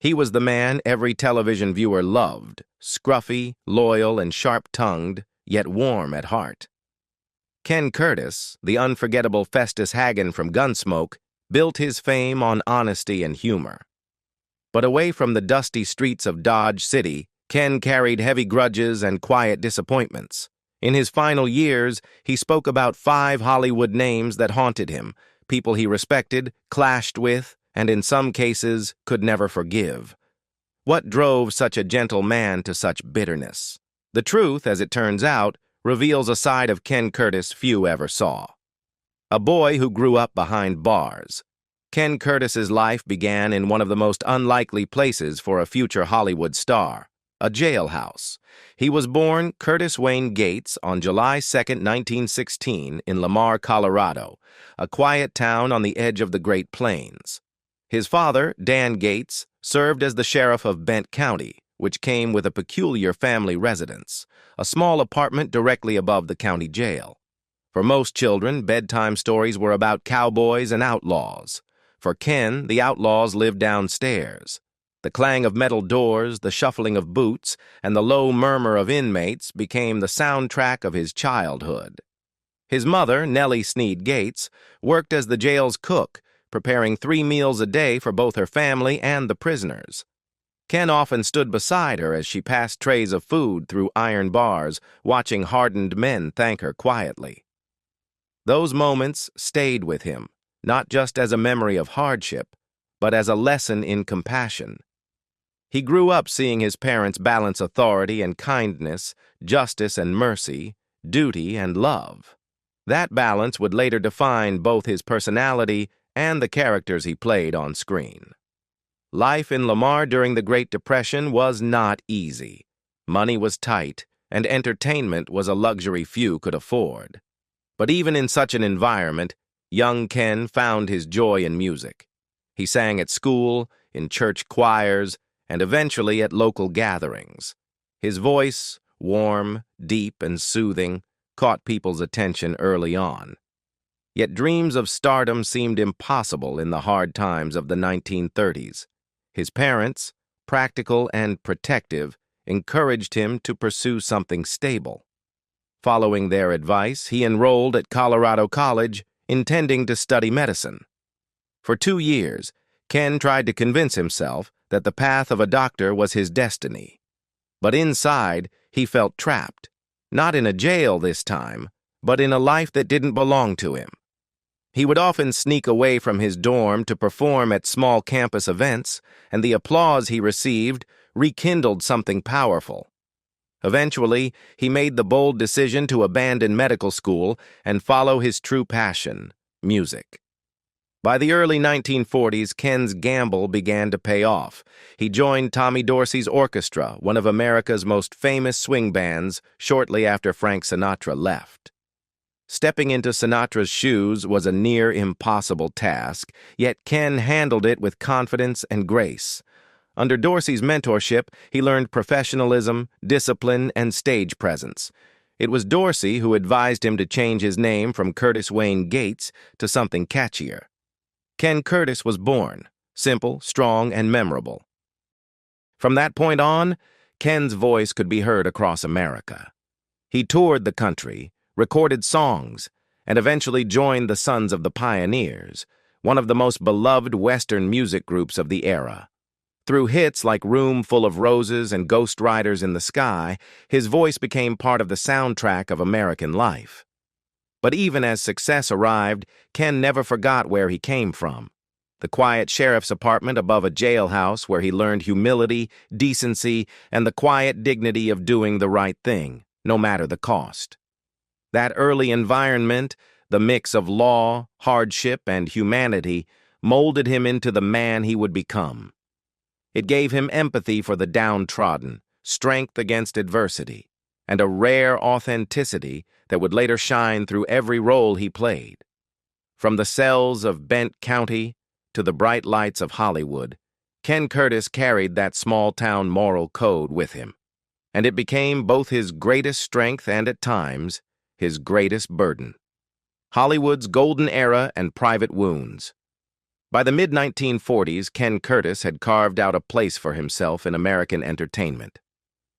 He was the man every television viewer loved, scruffy, loyal, and sharp-tongued, yet warm at heart. Ken Curtis, the unforgettable Festus Hagen from Gunsmoke, built his fame on honesty and humor. But away from the dusty streets of Dodge City, Ken carried heavy grudges and quiet disappointments. In his final years, he spoke about 5 Hollywood names that haunted him, people he respected, clashed with, and in some cases could never forgive. What drove such a gentle man to such bitterness? The truth, as it turns out, reveals a side of Ken Curtis few ever saw. A boy who grew up behind bars. Ken Curtis's life began in one of the most unlikely places for a future Hollywood star, a jailhouse. He was born Curtis Wayne Gates on July 2, 1916, in Lamar, Colorado, a quiet town on the edge of the Great Plains. His father, Dan Gates, served as the sheriff of Bent County, which came with a peculiar family residence, a small apartment directly above the county jail. For most children, bedtime stories were about cowboys and outlaws. For Ken, the outlaws lived downstairs. The clang of metal doors, the shuffling of boots, and the low murmur of inmates became the soundtrack of his childhood. His mother, Nellie Sneed Gates, worked as the jail's cook, preparing 3 meals a day for both her family and the prisoners. Ken often stood beside her as she passed trays of food through iron bars, watching hardened men thank her quietly. Those moments stayed with him, not just as a memory of hardship, but as a lesson in compassion. He grew up seeing his parents balance authority and kindness, justice and mercy, duty and love. That balance would later define both his personality and the characters he played on screen. Life in Lamar during the Great Depression was not easy. Money was tight, and entertainment was a luxury few could afford. But even in such an environment, young Ken found his joy in music. He sang at school, in church choirs, and eventually at local gatherings. His voice, warm, deep, and soothing, caught people's attention early on. Yet dreams of stardom seemed impossible in the hard times of the 1930s. His parents, practical and protective, encouraged him to pursue something stable. Following their advice, he enrolled at Colorado College, intending to study medicine. For 2 years, Ken tried to convince himself that the path of a doctor was his destiny. But inside, he felt trapped, not in a jail this time, but in a life that didn't belong to him. He would often sneak away from his dorm to perform at small campus events, and the applause he received rekindled something powerful. Eventually, he made the bold decision to abandon medical school and follow his true passion, music. By the early 1940s, Ken's gamble began to pay off. He joined Tommy Dorsey's orchestra, one of America's most famous swing bands, shortly after Frank Sinatra left. Stepping into Sinatra's shoes was a near impossible task, yet Ken handled it with confidence and grace. Under Dorsey's mentorship, he learned professionalism, discipline, and stage presence. It was Dorsey who advised him to change his name from Curtis Wayne Gates to something catchier. Ken Curtis was born, simple, strong, and memorable. From that point on, Ken's voice could be heard across America. He toured the country, recorded songs, and eventually joined the Sons of the Pioneers, one of the most beloved Western music groups of the era. Through hits like Room Full of Roses and Ghost Riders in the Sky, his voice became part of the soundtrack of American life. But even as success arrived, Ken never forgot where he came from. The quiet sheriff's apartment above a jailhouse where he learned humility, decency, and the quiet dignity of doing the right thing, no matter the cost. That early environment, the mix of law, hardship, and humanity, molded him into the man he would become. It gave him empathy for the downtrodden, strength against adversity, and a rare authenticity that would later shine through every role he played. From the cells of Bent County to the bright lights of Hollywood, Ken Curtis carried that small-town moral code with him, and it became both his greatest strength and, at times, his greatest burden. Hollywood's golden era and private wounds. By the mid-1940s, Ken Curtis had carved out a place for himself in American entertainment.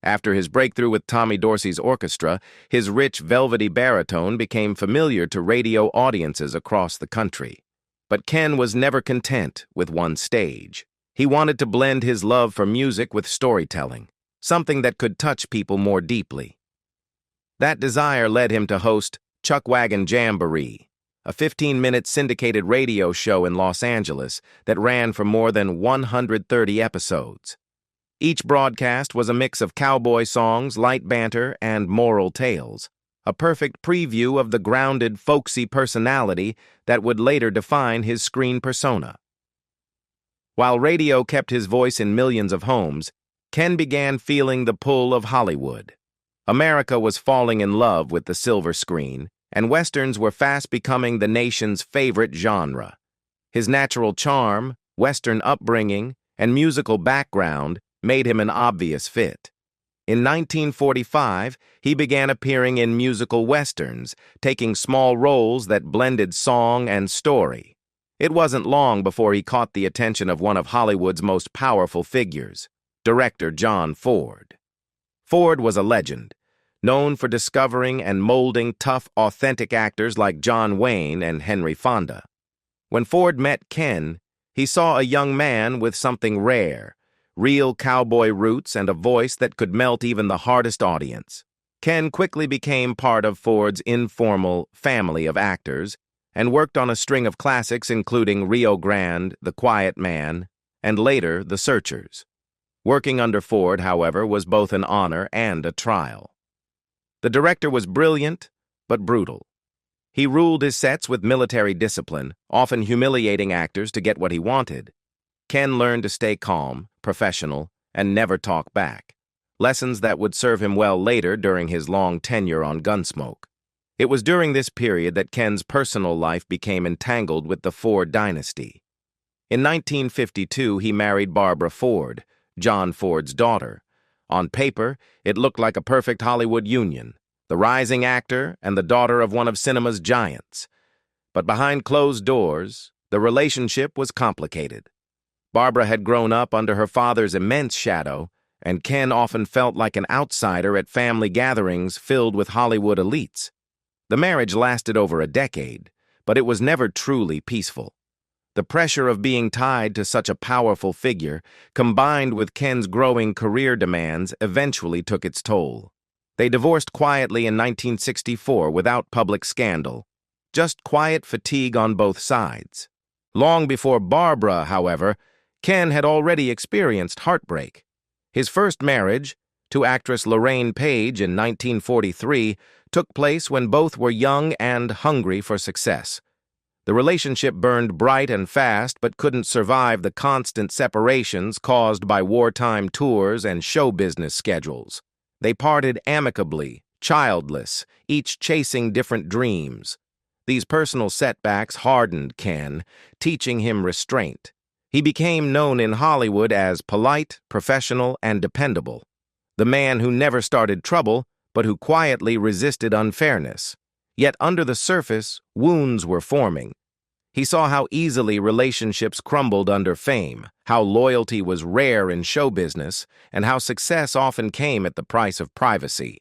After his breakthrough with Tommy Dorsey's orchestra, his rich, velvety baritone became familiar to radio audiences across the country. But Ken was never content with one stage. He wanted to blend his love for music with storytelling, something that could touch people more deeply. That desire led him to host Chuckwagon Jamboree, a 15-minute syndicated radio show in Los Angeles that ran for more than 130 episodes. Each broadcast was a mix of cowboy songs, light banter, and moral tales, a perfect preview of the grounded, folksy personality that would later define his screen persona. While radio kept his voice in millions of homes, Ken began feeling the pull of Hollywood. America was falling in love with the silver screen, and Westerns were fast becoming the nation's favorite genre. His natural charm, Western upbringing, and musical background made him an obvious fit. In 1945, he began appearing in musical westerns, taking small roles that blended song and story. It wasn't long before he caught the attention of one of Hollywood's most powerful figures, director John Ford. Ford was a legend, known for discovering and molding tough, authentic actors like John Wayne and Henry Fonda. When Ford met Ken, he saw a young man with something rare, real cowboy roots and a voice that could melt even the hardest audience. Ken quickly became part of Ford's informal family of actors and worked on a string of classics including Rio Grande, The Quiet Man, and later The Searchers. Working under Ford, however, was both an honor and a trial. The director was brilliant, but brutal. He ruled his sets with military discipline, often humiliating actors to get what he wanted. Ken learned to stay calm, professional, and never talk back, lessons that would serve him well later during his long tenure on Gunsmoke. It was during this period that Ken's personal life became entangled with the Ford dynasty. In 1952, he married Barbara Ford, John Ford's daughter. On paper, it looked like a perfect Hollywood union, the rising actor and the daughter of one of cinema's giants. But behind closed doors, the relationship was complicated. Barbara had grown up under her father's immense shadow, and Ken often felt like an outsider at family gatherings filled with Hollywood elites. The marriage lasted over a decade, but it was never truly peaceful. The pressure of being tied to such a powerful figure, combined with Ken's growing career demands, eventually took its toll. They divorced quietly in 1964 without public scandal, just quiet fatigue on both sides. Long before Barbara, however, Ken had already experienced heartbreak. His first marriage, to actress Lorraine Page in 1943, took place when both were young and hungry for success. The relationship burned bright and fast but couldn't survive the constant separations caused by wartime tours and show business schedules. They parted amicably, childless, each chasing different dreams. These personal setbacks hardened Ken, teaching him restraint. He became known in Hollywood as polite, professional, and dependable, the man who never started trouble, but who quietly resisted unfairness. Yet under the surface, wounds were forming. He saw how easily relationships crumbled under fame, how loyalty was rare in show business, and how success often came at the price of privacy.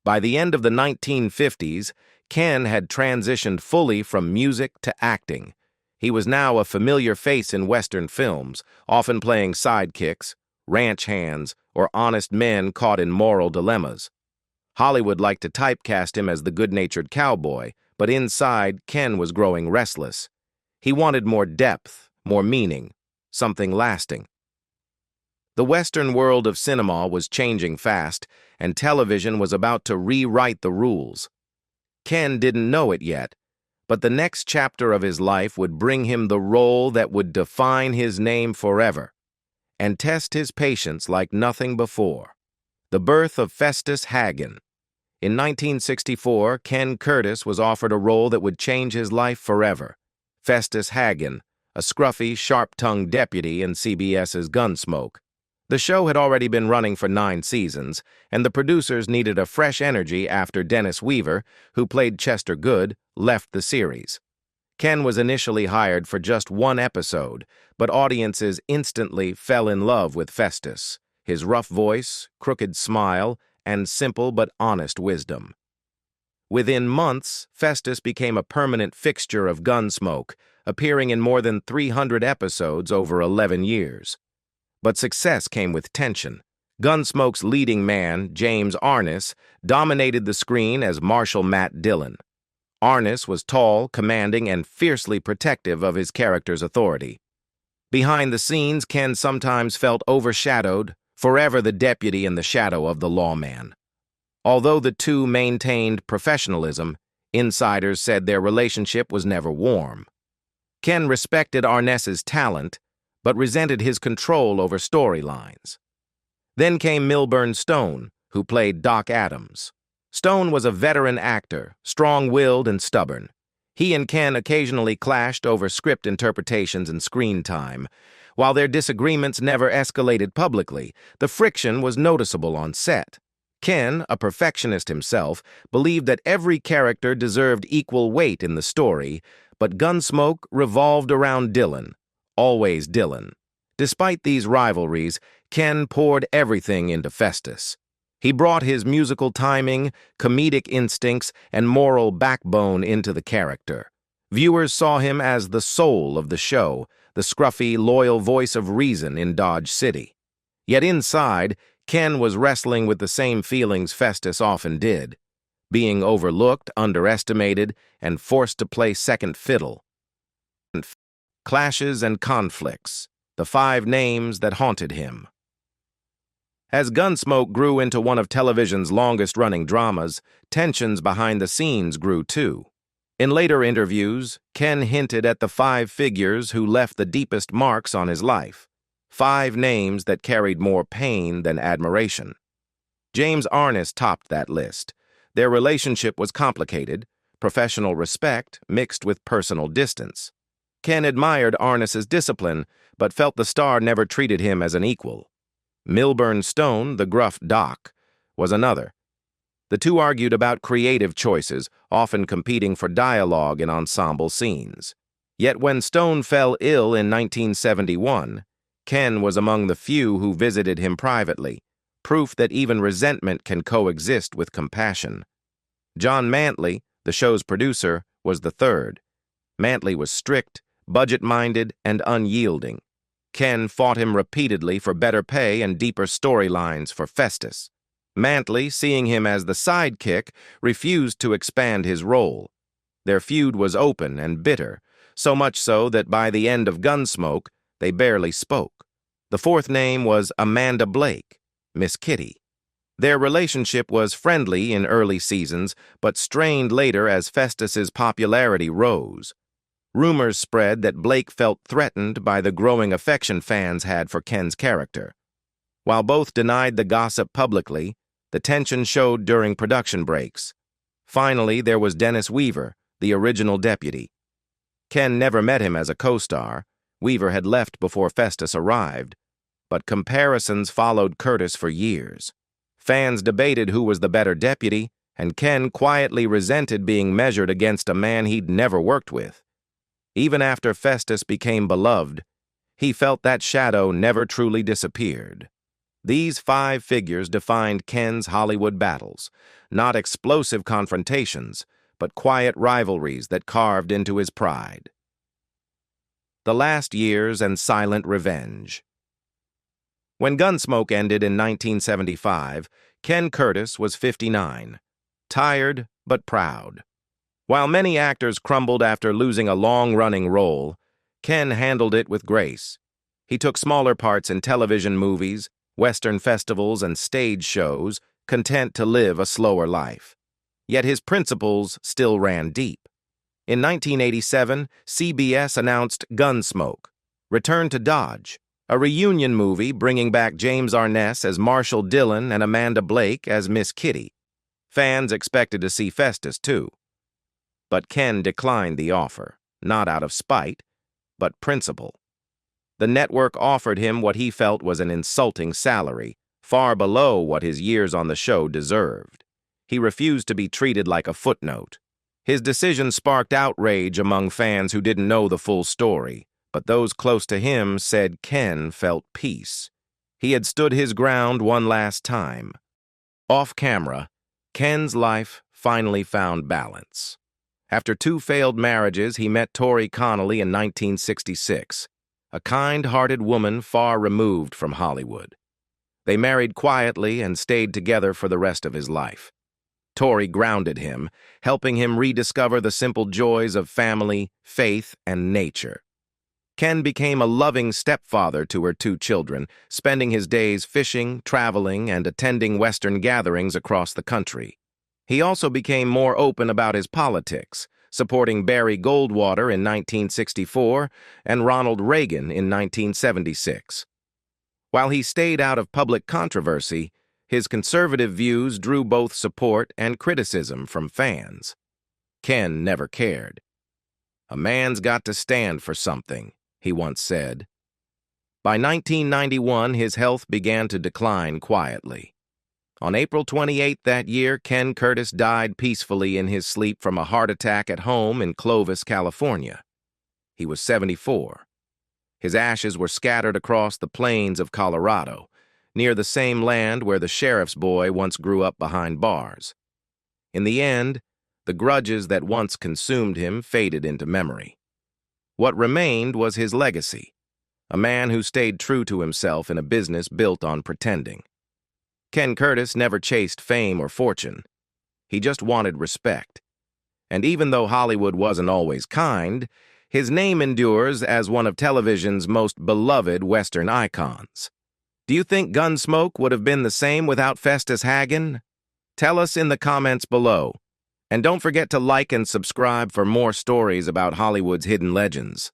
By the end of the 1950s, Ken had transitioned fully from music to acting. He was now a familiar face in Western films, often playing sidekicks, ranch hands, or honest men caught in moral dilemmas. Hollywood liked to typecast him as the good-natured cowboy, but inside, Ken was growing restless. He wanted more depth, more meaning, something lasting. The Western world of cinema was changing fast, and television was about to rewrite the rules. Ken didn't know it yet, but the next chapter of his life would bring him the role that would define his name forever and test his patience like nothing before. The birth of Festus Hagen. In 1964, Ken Curtis was offered a role that would change his life forever. Festus Hagen, a scruffy, sharp-tongued deputy in CBS's Gunsmoke. The show had already been running for 9 seasons, and the producers needed a fresh energy after Dennis Weaver, who played Chester Good, left the series. Ken was initially hired for just one episode, but audiences instantly fell in love with Festus, his rough voice, crooked smile, and simple but honest wisdom. Within months, Festus became a permanent fixture of Gunsmoke, appearing in more than 300 episodes over 11 years. But success came with tension. Gunsmoke's leading man, James Arness, dominated the screen as Marshal Matt Dillon. Arness was tall, commanding, and fiercely protective of his character's authority. Behind the scenes, Ken sometimes felt overshadowed, forever the deputy in the shadow of the lawman. Although the two maintained professionalism, insiders said their relationship was never warm. Ken respected Arness's talent, but resented his control over storylines. Then came Milburn Stone, who played Doc Adams. Stone was a veteran actor, strong-willed and stubborn. He and Ken occasionally clashed over script interpretations and screen time. While their disagreements never escalated publicly, the friction was noticeable on set. Ken, a perfectionist himself, believed that every character deserved equal weight in the story, but Gunsmoke revolved around Dillon, always Dillon. Despite these rivalries, Ken poured everything into Festus. He brought his musical timing, comedic instincts, and moral backbone into the character. Viewers saw him as the soul of the show, the scruffy, loyal voice of reason in Dodge City. Yet inside, Ken was wrestling with the same feelings Festus often did, being overlooked, underestimated, and forced to play second fiddle. Clashes and conflicts, the 5 names that haunted him. As Gunsmoke grew into one of television's longest-running dramas, tensions behind the scenes grew too. In later interviews, Ken hinted at the 5 figures who left the deepest marks on his life, 5 names that carried more pain than admiration. James Arness topped that list. Their relationship was complicated, professional respect mixed with personal distance. Ken admired Arness's discipline, but felt the star never treated him as an equal. Milburn Stone, the gruff Doc, was another. The two argued about creative choices, often competing for dialogue in ensemble scenes. Yet when Stone fell ill in 1971, Ken was among the few who visited him privately, proof that even resentment can coexist with compassion. John Mantley, the show's producer, was the third. Mantley was strict, budget-minded, and unyielding. Ken fought him repeatedly for better pay and deeper storylines for Festus. Mantley, seeing him as the sidekick, refused to expand his role. Their feud was open and bitter, so much so that by the end of Gunsmoke, they barely spoke. The 4th name was Amanda Blake, Miss Kitty. Their relationship was friendly in early seasons, but strained later as Festus's popularity rose. Rumors spread that Blake felt threatened by the growing affection fans had for Ken's character. While both denied the gossip publicly, the tension showed during production breaks. Finally, there was Dennis Weaver, the original deputy. Ken never met him as a co-star. Weaver had left before Festus arrived, but comparisons followed Curtis for years. Fans debated who was the better deputy, and Ken quietly resented being measured against a man he'd never worked with. Even after Festus became beloved, he felt that shadow never truly disappeared. These 5 figures defined Ken's Hollywood battles, not explosive confrontations, but quiet rivalries that carved into his pride. The Last Years and Silent Revenge. When Gunsmoke ended in 1975, Ken Curtis was 59, tired but proud. While many actors crumbled after losing a long-running role, Ken handled it with grace. He took smaller parts in television movies, Western festivals, and stage shows, content to live a slower life. Yet his principles still ran deep. In 1987, CBS announced Gunsmoke, Return to Dodge, a reunion movie bringing back James Arness as Marshal Dillon and Amanda Blake as Miss Kitty. Fans expected to see Festus, too. But Ken declined the offer, not out of spite, but principle. The network offered him what he felt was an insulting salary, far below what his years on the show deserved. He refused to be treated like a footnote. His decision sparked outrage among fans who didn't know the full story, but those close to him said Ken felt peace. He had stood his ground one last time. Off camera, Ken's life finally found balance. After 2 failed marriages, he met Tori Connolly in 1966, a kind-hearted woman far removed from Hollywood. They married quietly and stayed together for the rest of his life. Tori grounded him, helping him rediscover the simple joys of family, faith, and nature. Ken became a loving stepfather to her 2 children, spending his days fishing, traveling, and attending Western gatherings across the country. He also became more open about his politics, supporting Barry Goldwater in 1964 and Ronald Reagan in 1976. While he stayed out of public controversy, his conservative views drew both support and criticism from fans. Ken never cared. "A man's got to stand for something," he once said. By 1991, his health began to decline quietly. On April 28 that year, Ken Curtis died peacefully in his sleep from a heart attack at home in Clovis, California. He was 74. His ashes were scattered across the plains of Colorado, near the same land where the sheriff's boy once grew up behind bars. In the end, the grudges that once consumed him faded into memory. What remained was his legacy, a man who stayed true to himself in a business built on pretending. Ken Curtis never chased fame or fortune. He just wanted respect. And even though Hollywood wasn't always kind, his name endures as one of television's most beloved Western icons. Do you think Gunsmoke would have been the same without Festus Hagen? Tell us in the comments below. And don't forget to like and subscribe for more stories about Hollywood's hidden legends.